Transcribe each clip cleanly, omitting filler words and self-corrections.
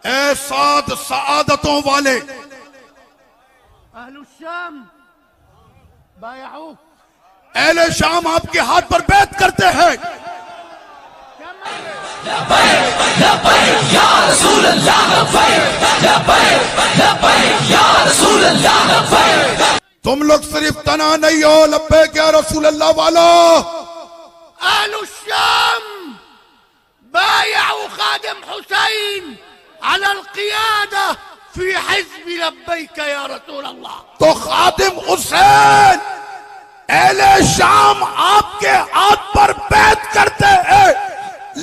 اے سعد سعادتوں والے، اہل الشام بایعوک، اہل شام آپ کے ہاتھ پر بیعت کرتے ہیں۔ لبیک لبیک یا رسول اللہ، لبیک لبیک لبیک یا رسول اللہ، لبیک۔ تم لوگ صرف تنا نہیں ہو لبیک یا رسول اللہ والا۔ اہل الشام بايعوا خادم حسين على القيادة في حزب لبيك يا رسول الله۔ تو خادم حسین اہل شام آپ کے ہاتھ پر بیعت کرتے ہیں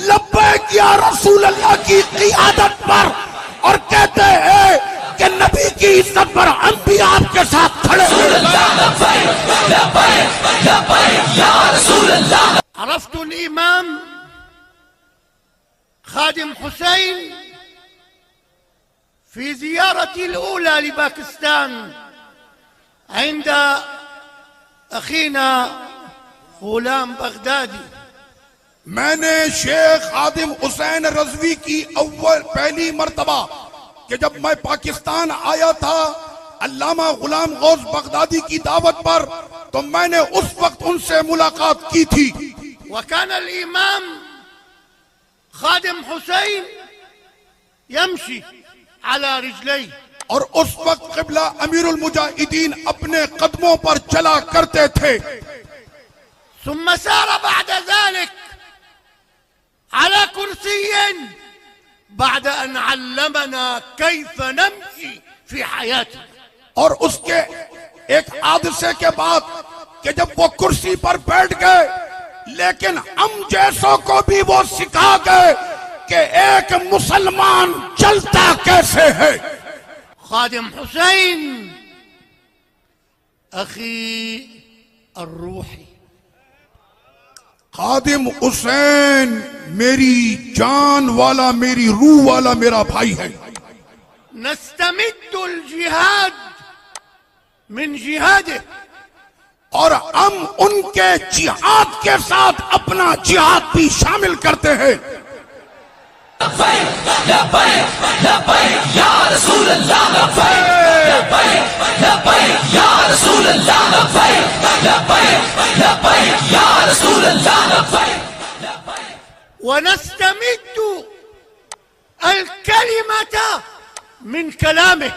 لبیک یا رسول اللہ کی قیادت پر، اور کہتے ہیں کہ نبی کی عزت پر ہم بھی آپ کے ساتھ کھڑے ہیں۔ عرفت الإمام خادم حسين في زيارتي الأولى لباكستان عند أخينا غلام بغدادي۔ میں نے شیخ خادم حسین رضوی کی پہلی مرتبہ کہ جب میں پاکستان آیا تھا علامہ غلام غوث بغدادی کی دعوت پر، تو میں نے اس وقت ان سے ملاقات کی تھی۔ وكان الإمام خادم حسين يمشي على رجليه، اور اس وقت قبلہ امیر المجاہدین اپنے قدموں پر چلا کرتے تھے۔ ثم سار بعد ذلك على كرسي بعد أن علمنا كيف نمشي في حياتنا۔ اور اس کے ایک حادثے کے بعد کہ جب وہ کرسی پر بیٹھ گئے، لیکن ہم جیسوں کو بھی وہ سکھا گئے کہ ایک مسلمان چلتا کیسے ہے۔ خادم حسين أخي الروحي، خادم حسین میری جان والا، میری روح والا میرا بھائی ہے۔ نستمد الجهاد من جهاده، اور ہم ان کے جہاد کے ساتھ اپنا جہاد بھی شامل کرتے ہیں۔ لبیک لبیک لبیک یا رسول اللہ، لبیک لبیک لبیک یا رسول اللہ، لبیک لبیک لبیک یا رسول اللہ، لبیک۔ ونستمد الكلمة من كلامه،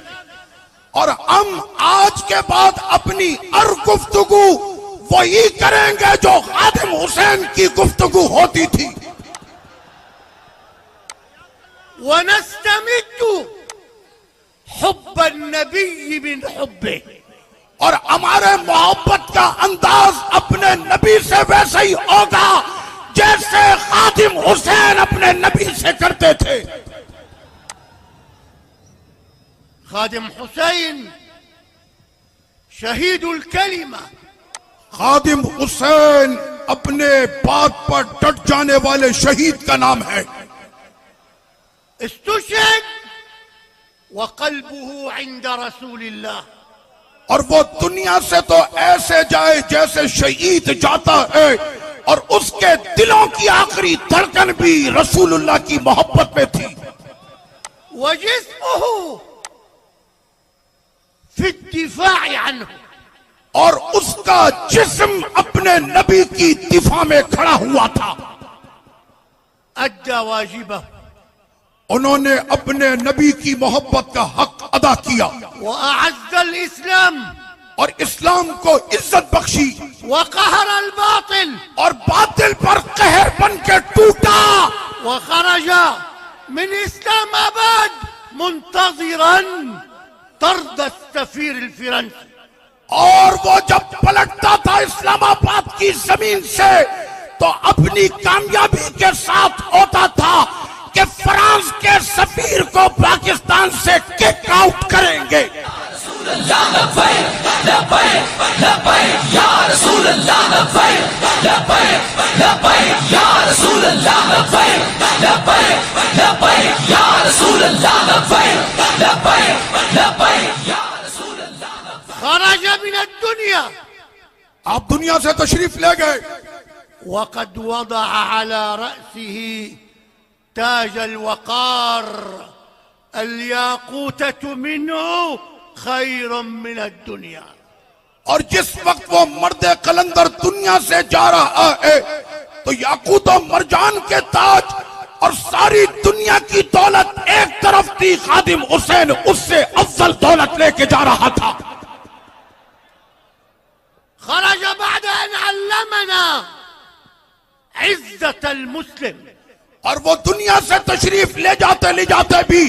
اور ہم آج کے بعد اپنی ہر گفتگو وہی کریں گے جو خادم حسین کی گفتگو ہوتی تھی۔ ونستمد حب النبي من حبه، اور ہمارے محبت کا انداز اپنے نبی سے ویسے ہی ہوگا جیسے خادم حسین اپنے نبی سے کرتے تھے۔ خادم حسين شهيد الكلمة، خادم حسین اپنے بات پر ڈٹ جانے والے شہید کا نام ہے۔ استشهد وقلبه عند رسول الله، اور وہ دنیا سے تو ایسے جائے جیسے شہید جاتا ہے، اور اس کے دلوں کی آخری دھڑکن بھی رسول اللہ کی محبت میں تھی۔ وجسمه في الدفاع عنه، اور اس کا جسم اپنے نبی کی دفاع میں کھڑا ہوا تھا۔ أدى واجبه انہوں نے اپنے نبی کی محبت کا حق ادا کیا، وأعز الإسلام اور اسلام کو عزت بخشی، وقهر الباطل، اور باطل پر قہر بن کے ٹوٹا، وخرج من إسلام آباد منتظرا طرد السفير الفرنسي۔ اور وہ جب پلٹتا تھا اسلام آباد کی زمین سے تو اپنی کامیابی کے ساتھ ہوتا تھا کہ فرانس کے سفیر کو پاکستان سے کک آؤٹ کریں گے۔ رسول اللہ لبیک لبیک لبیک یا رسول اللہ، لبیک لبیک لبیک یا رسول اللہ، لبیک لبیک لبیک یا رسول اللہ، لبیک لبیک لبیک یا رسول اللہ۔ خرج من الدنيا آپ دنیا سے تشریف لے گئے، وقد وضع على رأسه تاج الوقار الياقوتة منه خير من الدنيا. اور جس وقت وہ مرد قلندر دنیا سے جا رہا ہے تو یاقوت و مرجان کے تاج اور ساری دنیا کی دولت ایک طرف تھی، خادم حسین اس سے افضل دولت لے کے جا رہا تھا. خرج بعد أن علمنا عزة المسلم. اور وہ دنیا سے تشریف لے جاتے بھی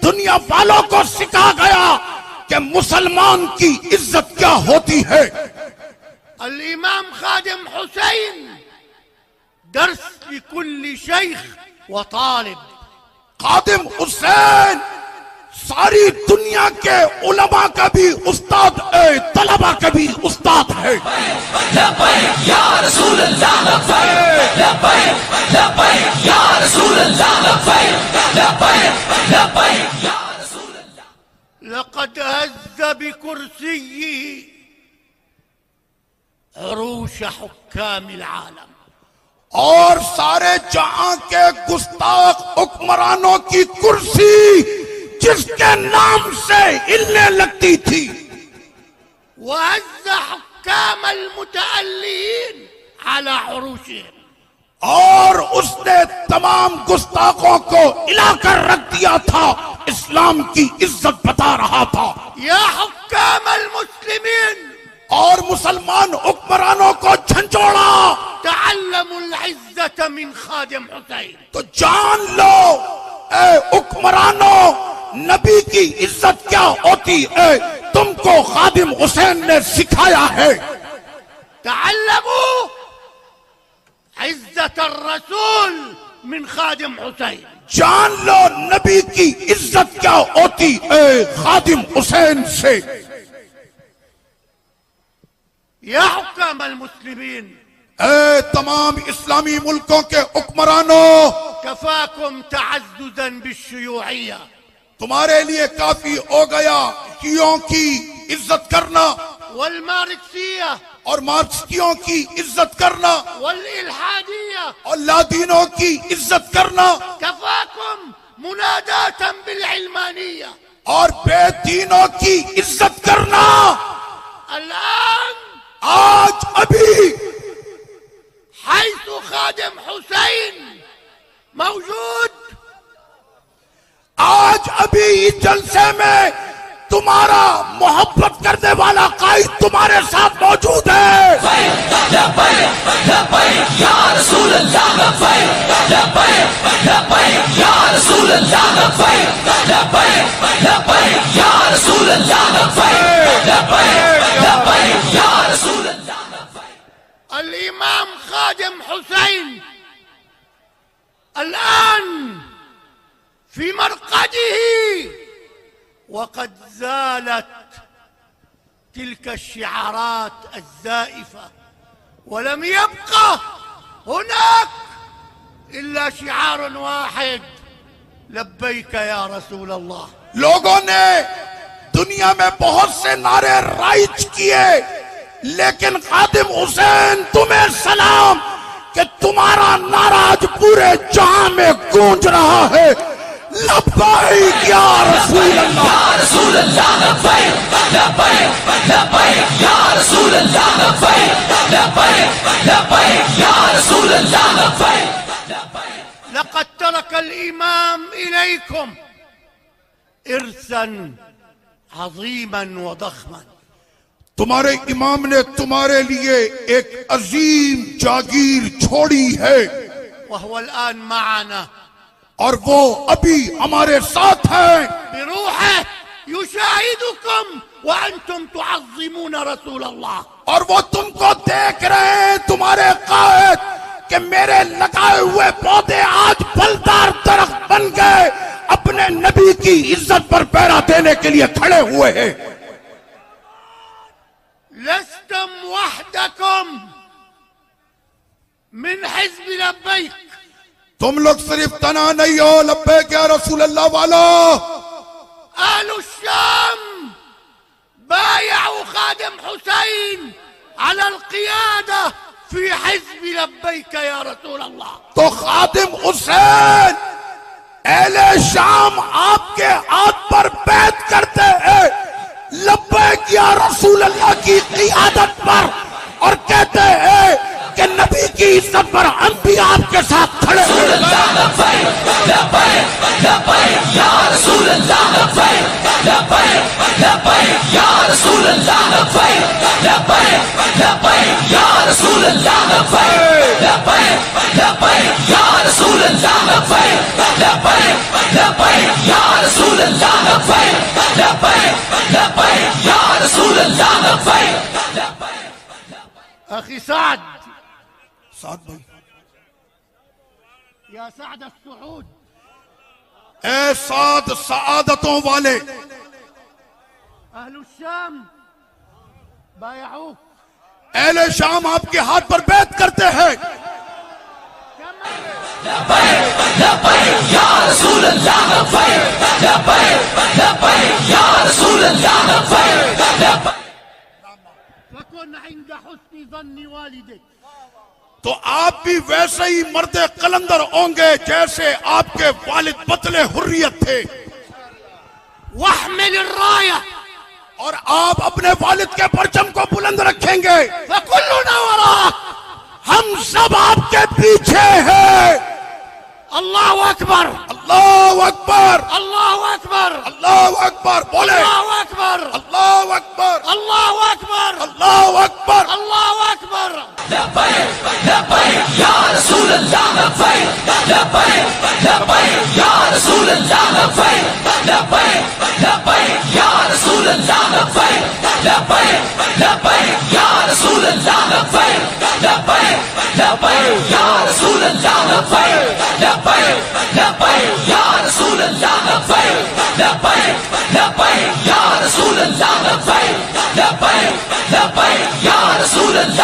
دنیا والوں کو سکھا گیا کہ مسلمان کی عزت کیا ہوتی ہے. الإمام خادم حسين درس لكل شيخ وطالب. خادم حسین ساری دنیا کے علماء کا بھی استاد ہے، طلباء کا بھی استاد ہے. لبیک یا رسول اللہ لبیک لبیک لبیک یا رسول اللہ لبیک لبیک لبیک یا رسول اللہ. لقد هز بكرسيه عروش حكام العالم. اور سارے جہاں کے گستاخ حکمرانوں کی کرسی جس کے نام سے ہلنے لگتی تھی. وهز حكام المتألين على عروشهم. اور اس نے تمام گستاخوں کو ہلا کر رکھ دیا تھا، اسلام کی عزت بتا رہا تھا. يا حكام المسلمين اور مسلمان حکمرانوں کو جھنجھوڑا. تعلموا العزة من خادم حسين. تو جان لو اے حکمرانوں، نبی کی عزت کیا ہوتی ہے تم کو خادم حسین نے سکھایا ہے. تعلموا عزة الرسول من خادم حسين. جان لو نبی کی عزت کیا ہوتی ہے خادم حسین سے. يا حكام المسلمين اے تمام اسلامی ملکوں کے حکمرانوں، كفاكم تعززا بالشيوعية. تمہارے لیے کافی ہو گیا شیعوں کی عزت کرنا والماركسية اور مارکسیوں کی عزت کرنا والإلحادية. اور لادینوں کی عزت کرنا كفاكم مناداة بالعلمانية. اور بے دینوں کی عزت کرنا. الآن آج ابھی حيث خادم حسين موجود، آج ابھی جلسے میں تمہارا محبت کرنے والا قائد تمہارے ساتھ موجود ہے. لبیک لبیک یا رسول اللہ لبیک لبیک لبیک یا رسول اللہ لبیک لبیک لبیک یا رسول اللہ لبیک لبیک لبیک یا رسول اللہ لبیک. الإمام خادم حسين الآن في مرقده، وقد زالت تلك الشعارات الزائفة، ولم يبقى هناك إلا شعار واحد: لبيك يا رسول الله. لوگوں نے دنیا میں بہت سے نعرے رائج کیے، لیکن خادم حسین تمہیں سلام کہ تمہارا نعرہ آج پورے جہاں میں گونج رہا ہے. لبیک یا رسول اللہ. یا رسول اللہ لبیک لبیک لبیک یا رسول اللہ لبیک لبیک لبیک یا رسول اللہ لبیک لبیک. لقد ترك الإمام إليكم إرثا عظيما وضخما. تمہارے امام نے تمہارے لیے ایک عظیم جاگیر چھوڑی ہے، وهو الآن معنا اور وہ ابھی ہمارے ساتھ ہیں. بروحه يشاهدكم وأنتم تعظمون رسول الله. اور وہ تم کو دیکھ رہے ہیں تمہارے قائد کہ میرے لگائے ہوئے پودے آج پھلدار درخت بن گئے، اپنے نبی کی عزت پر پہرا دینے کے لیے کھڑے ہوئے ہیں. لستم وحدكم من حزب لبيك. تم لوگ صرف تنہا نہیں ہو لبیک یا رسول اللہ والا. أهل الشام بايعوا خادم حسين على القيادة في حزب لبيك يا رسول الله. تو خادم حسین اہل شام آپ کے کے ساتھ کھڑے رسول اللہ لبیک لبیک لبیک یا رسول اللہ لبیک لبیک لبیک یا رسول اللہ لبیک لبیک لبیک یا رسول اللہ لبیک لبیک لبیک یا رسول اللہ لبیک لبیک لبیک یا رسول اللہ لبیک لبیک لبیک یا رسول اللہ لبیک. اخي سعد سعد بھائی يا سعد السعود اے سعد سعادتوں والے اهل الشام بايعوك اہل شام آپ کے ہاتھ پر بیعت کرتے ہیں. لبیک لبیک یا رسول اللہ لبیک لبیک لبیک یا رسول اللہ لبیک لبیک. فكن عند حسن ظن والديك تو آپ بھی ویسے ہی مرد قلندر ہوں گے جیسے آپ کے والد بطل حریت تھے. واحمل الراية اور آپ اپنے والد کے پرچم کو بلند رکھیں گے. فكلنا وراك. ہم سب آپ کے پیچھے ہیں. الله أكبر اللہ اکبر الله أكبر اللہ اکبر بولے. الله أكبر اللہ اکبر الله أكبر اللہ اکبر. الله أكبر. لبیک لبیک یا رسول اللہ لبیک لبیک لبیک یا رسول اللہ لبیک لبیک لبیک یا رسول اللہ لبیک لبیک لبیک یا رسول اللہ لبیک لبیک لبیک یا رسول اللہ لبیک لبیک لبیک یا رسول اللہ لبیک لبیک لبیک یا رسول اللہ لبیک لبیک لبیک یا رسول اللہ.